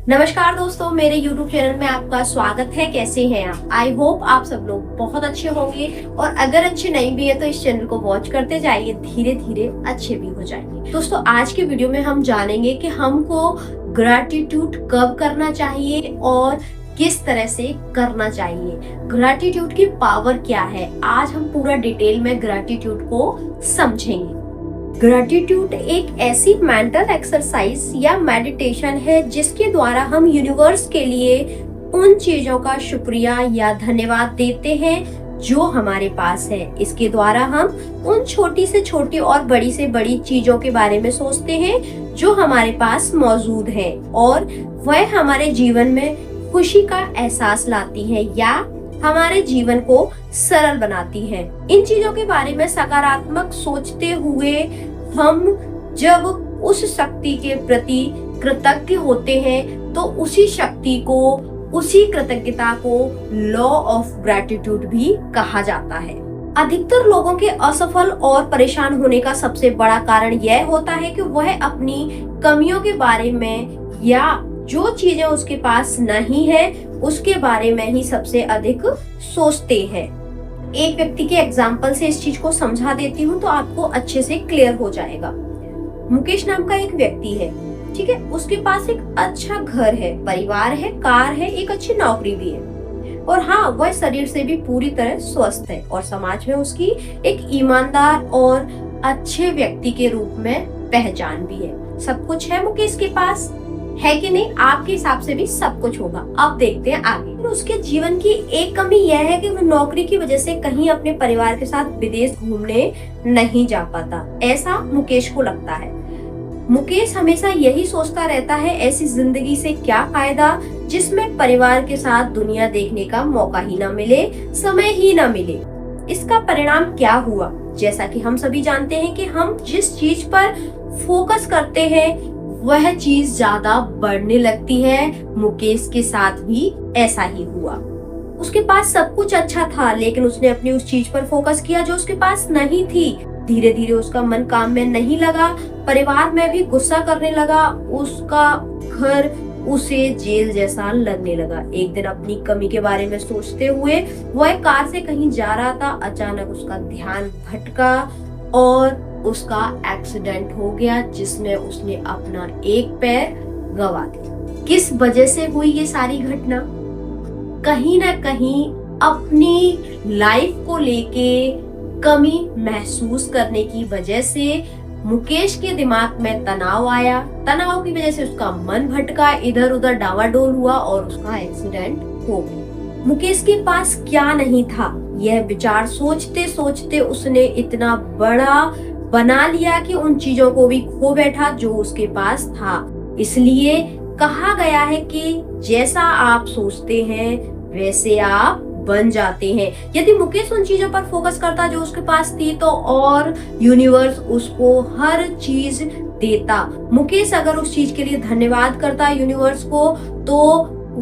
नमस्कार दोस्तों, मेरे YouTube चैनल में आपका स्वागत है। कैसे हैं आप? आई होप आप सब लोग बहुत अच्छे होंगे और अगर अच्छे नहीं भी है तो इस चैनल को वॉच करते जाइए, धीरे धीरे अच्छे भी हो जाएंगे। दोस्तों, आज के वीडियो में हम जानेंगे कि हमको ग्रैटिट्यूड कब करना चाहिए और किस तरह से करना चाहिए। ग्रैटिट्यूड की पावर क्या है, आज हम पूरा डिटेल में ग्रैटिट्यूड को समझेंगे। ग्रैटिट्यूड एक ऐसी मेंटल एक्सरसाइज या मेडिटेशन है जिसके द्वारा हम यूनिवर्स के लिए उन चीजों का शुक्रिया या धन्यवाद देते हैं जो हमारे पास है। इसके द्वारा हम उन छोटी से छोटी और बड़ी से बड़ी चीजों के बारे में सोचते हैं जो हमारे पास मौजूद है और वह हमारे जीवन में खुशी का एहसास लाती है या हमारे जीवन को सरल बनाती है। इन चीजों के बारे में सकारात्मक सोचते हुए हम जब उस शक्ति के प्रति कृतज्ञ होते हैं तो उसी शक्ति को, उसी कृतज्ञता को लॉ ऑफ ग्रैटिट्यूड भी कहा जाता है। अधिकतर लोगों के असफल और परेशान होने का सबसे बड़ा कारण यह होता है कि वह अपनी कमियों के बारे में या जो चीजें उसके पास नहीं है उसके बारे में ही सबसे अधिक सोचते हैं। एक व्यक्ति के एग्जाम्पल से इस चीज को समझा देती हूँ तो आपको अच्छे से क्लियर हो जाएगा। मुकेश नाम का एक व्यक्ति है, ठीक है। उसके पास एक अच्छा घर है, परिवार है, कार है, एक अच्छी नौकरी भी है और हाँ, वह शरीर से भी पूरी तरह स्वस्थ है और समाज में उसकी एक ईमानदार और अच्छे व्यक्ति के रूप में पहचान भी है। सब कुछ है मुकेश के पास, है कि नहीं? आपके हिसाब से भी सब कुछ होगा। अब देखते हैं आगे। उसके जीवन की एक कमी यह है कि वह नौकरी की वजह से कहीं अपने परिवार के साथ विदेश घूमने नहीं जा पाता, ऐसा मुकेश को लगता है। मुकेश हमेशा यही सोचता रहता है, ऐसी जिंदगी से क्या फायदा जिसमें परिवार के साथ दुनिया देखने का मौका ही ना मिले, समय ही ना मिले। इसका परिणाम क्या हुआ? जैसा कि हम सभी जानते हैं कि हम जिस चीज पर फोकस करते हैं वह चीज ज्यादा बढ़ने लगती है। मुकेश के साथ भी ऐसा ही हुआ। उसके पास सब कुछ अच्छा था लेकिन उसने अपनी उस चीज पर फोकस किया जो उसके पास नहीं थी। धीरे धीरे उसका मन काम में नहीं लगा, परिवार में भी गुस्सा करने लगा, उसका घर उसे जेल जैसा लगने लगा। एक दिन अपनी कमी के बारे में सोचते हुए वह कार से कहीं जा रहा था, अचानक उसका ध्यान भटका और उसका एक्सीडेंट हो गया जिसमें उसने अपना एक पैर गंवा दिया। किस वजह से हुई ये सारी घटना? कहीं ना कहीं अपनी लाइफ को लेके कमी महसूस करने की वजह से मुकेश के दिमाग में तनाव आया। तनाव की वजह से उसका मन भटका, इधर उधर डावाडोल हुआ और उसका एक्सीडेंट हो गया। मुकेश के पास क्या नहीं था, यह विचार सोचते सोचते उसने इतना बड़ा बना लिया कि उन चीजों को भी खो बैठा जो उसके पास था। इसलिए कहा गया है कि जैसा आप सोचते हैं वैसे आप बन जाते हैं। यदि मुकेश उन चीजों पर फोकस करता जो उसके पास थी तो और यूनिवर्स उसको हर चीज देता। मुकेश अगर उस चीज के लिए धन्यवाद करता यूनिवर्स को तो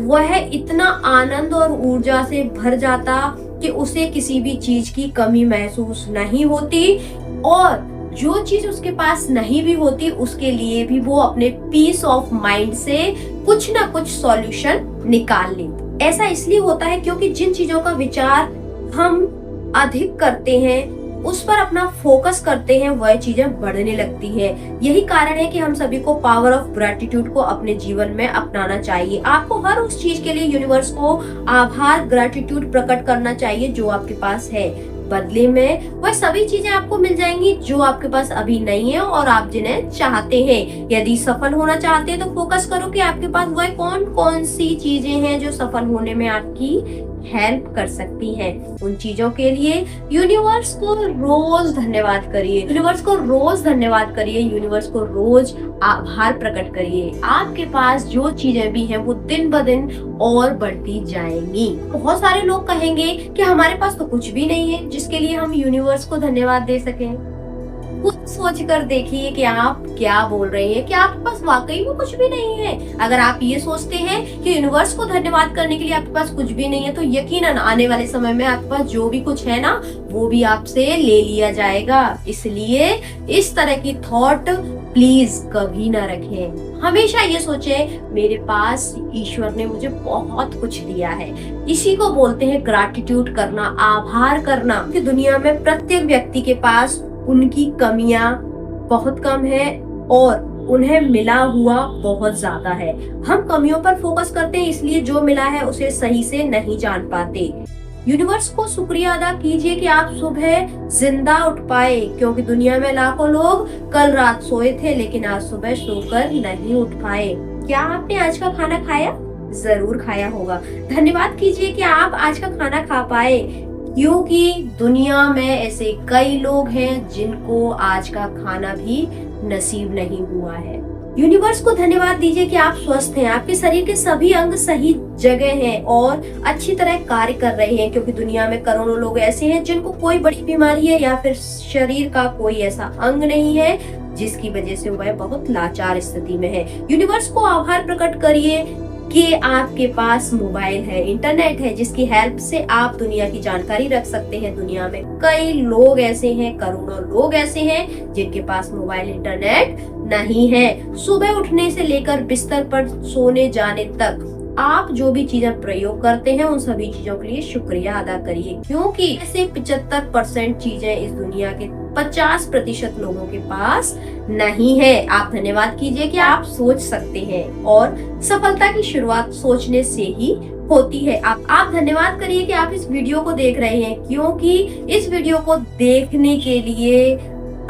वह इतना आनंद और ऊर्जा से भर जाता कि उसे किसी भी चीज की कमी महसूस नहीं होती और जो चीज उसके पास नहीं भी होती उसके लिए भी वो अपने पीस ऑफ माइंड से कुछ ना कुछ सॉल्यूशन निकाल लेते। ऐसा इसलिए होता है क्योंकि जिन चीजों का विचार हम अधिक करते हैं, उस पर अपना फोकस करते हैं, वह चीजें बढ़ने लगती है। यही कारण है कि हम सभी को पावर ऑफ ग्रैटिट्यूड को अपने जीवन में अपनाना चाहिए। आपको हर उस चीज के लिए यूनिवर्स को आभार, ग्रैटिट्यूड प्रकट करना चाहिए जो आपके पास है। बदले में वह सभी चीजें आपको मिल जाएंगी जो आपके पास अभी नहीं है और आप जिन्हें चाहते हैं। यदि सफल होना चाहते हैं तो फोकस करो कि आपके पास वह कौन कौन सी चीजें हैं जो सफल होने में आपकी हेल्प कर सकती हैं। उन चीजों के लिए यूनिवर्स को रोज धन्यवाद करिए, यूनिवर्स को रोज धन्यवाद करिए, यूनिवर्स को रोज आभार प्रकट करिए। आपके पास जो चीजें भी हैं वो दिन ब दिन और बढ़ती जाएंगी। बहुत सारे लोग कहेंगे कि हमारे पास तो कुछ भी नहीं है जिसके लिए हम यूनिवर्स को धन्यवाद दे सकें। खुद सोच कर देखिए कि आप क्या बोल रहे हैं, कि आपके पास वाकई में कुछ भी नहीं है। अगर आप ये सोचते हैं कि यूनिवर्स को धन्यवाद करने के लिए आपके पास कुछ भी नहीं है, तो यकीनन आने वाले समय में आपके पास जो भी कुछ है ना, वो भी आपसे ले लिया जाएगा। इसलिए इस तरह की थॉट प्लीज कभी ना रखें। हमेशा ये सोचें, मेरे पास ईश्वर ने मुझे बहुत कुछ दिया है। इसी को बोलते हैं ग्रैटिट्यूड करना, आभार करना। कि दुनिया में प्रत्येक व्यक्ति के पास उनकी कमियां बहुत कम है और उन्हें मिला हुआ बहुत ज्यादा है। हम कमियों पर फोकस करते हैं, इसलिए जो मिला है उसे सही से नहीं जान पाते। यूनिवर्स को शुक्रिया अदा कीजिए कि आप सुबह जिंदा उठ पाए, क्योंकि दुनिया में लाखों लोग कल रात सोए थे लेकिन आज सुबह सोकर नहीं उठ पाए। क्या आपने आज का खाना खाया? जरूर खाया होगा। धन्यवाद कीजिए कि आप आज का खाना खा पाए, क्योंकि दुनिया में ऐसे कई लोग हैं जिनको आज का खाना भी नसीब नहीं हुआ है। यूनिवर्स को धन्यवाद दीजिए कि आप स्वस्थ हैं, आपके शरीर के सभी अंग सही जगह हैं और अच्छी तरह कार्य कर रहे हैं, क्योंकि दुनिया में करोड़ों लोग ऐसे हैं जिनको कोई बड़ी बीमारी है या फिर शरीर का कोई ऐसा अंग नहीं है जिसकी वजह से वह बहुत लाचार स्थिति में है। यूनिवर्स को आभार प्रकट करिए कि आपके पास मोबाइल है, इंटरनेट है, जिसकी हेल्प से आप दुनिया की जानकारी रख सकते हैं। दुनिया में कई लोग ऐसे हैं, करोड़ों लोग ऐसे हैं जिनके पास मोबाइल इंटरनेट नहीं है। सुबह उठने से लेकर बिस्तर पर सोने जाने तक आप जो भी चीजें प्रयोग करते हैं उन सभी चीजों के लिए शुक्रिया अदा करिए, क्योंकि ऐसे 75% चीजें इस दुनिया के 50% लोगों के पास नहीं है। आप धन्यवाद कीजिए कि आप सोच सकते हैं और सफलता की शुरुआत सोचने से ही होती है। आप धन्यवाद करिए कि आप इस वीडियो को देख रहे हैं, क्योंकि इस वीडियो को देखने के लिए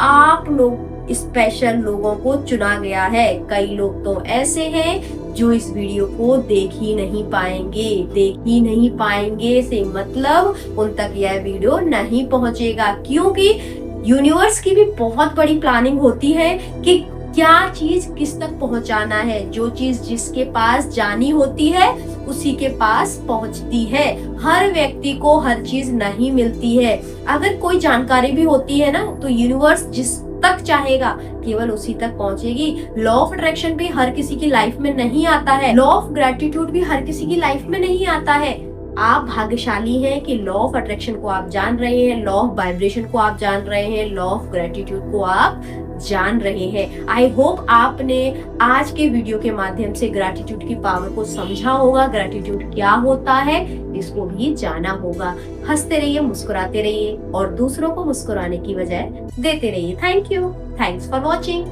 आप लोग स्पेशल लोगों को चुना गया है। कई लोग तो ऐसे हैं जो इस वीडियो को देख ही नहीं पाएंगे से मतलब उन तक यह वीडियो नहीं पहुंचेगा, क्योंकि यूनिवर्स की भी बहुत बड़ी प्लानिंग होती है कि क्या चीज किस तक पहुंचाना है। जो चीज जिसके पास जानी होती है उसी के पास पहुंचती है। हर व्यक्ति को हर चीज नहीं मिलती है। अगर कोई जानकारी भी होती है ना, तो यूनिवर्स जिस तक चाहेगा केवल उसी तक पहुंचेगी। लॉ ऑफ अट्रैक्शन भी हर किसी की लाइफ में नहीं आता है। लॉ ऑफ ग्रेटिट्यूड भी हर किसी की लाइफ में नहीं आता है। आप भाग्यशाली हैं कि लॉ ऑफ अट्रैक्शन को आप जान रहे हैं, लॉ ऑफ वाइब्रेशन को आप जान रहे हैं, लॉ ऑफ ग्रेटिट्यूड को आप जान रहे हैं। आई होप आपने आज के वीडियो के माध्यम से ग्रेटिट्यूड की पावर को समझा होगा, ग्रेटिट्यूड क्या होता है इसको भी जाना होगा। हंसते रहिए, मुस्कुराते रहिए और दूसरों को मुस्कुराने की वजह देते रहिए। Thank you, thanks for watching.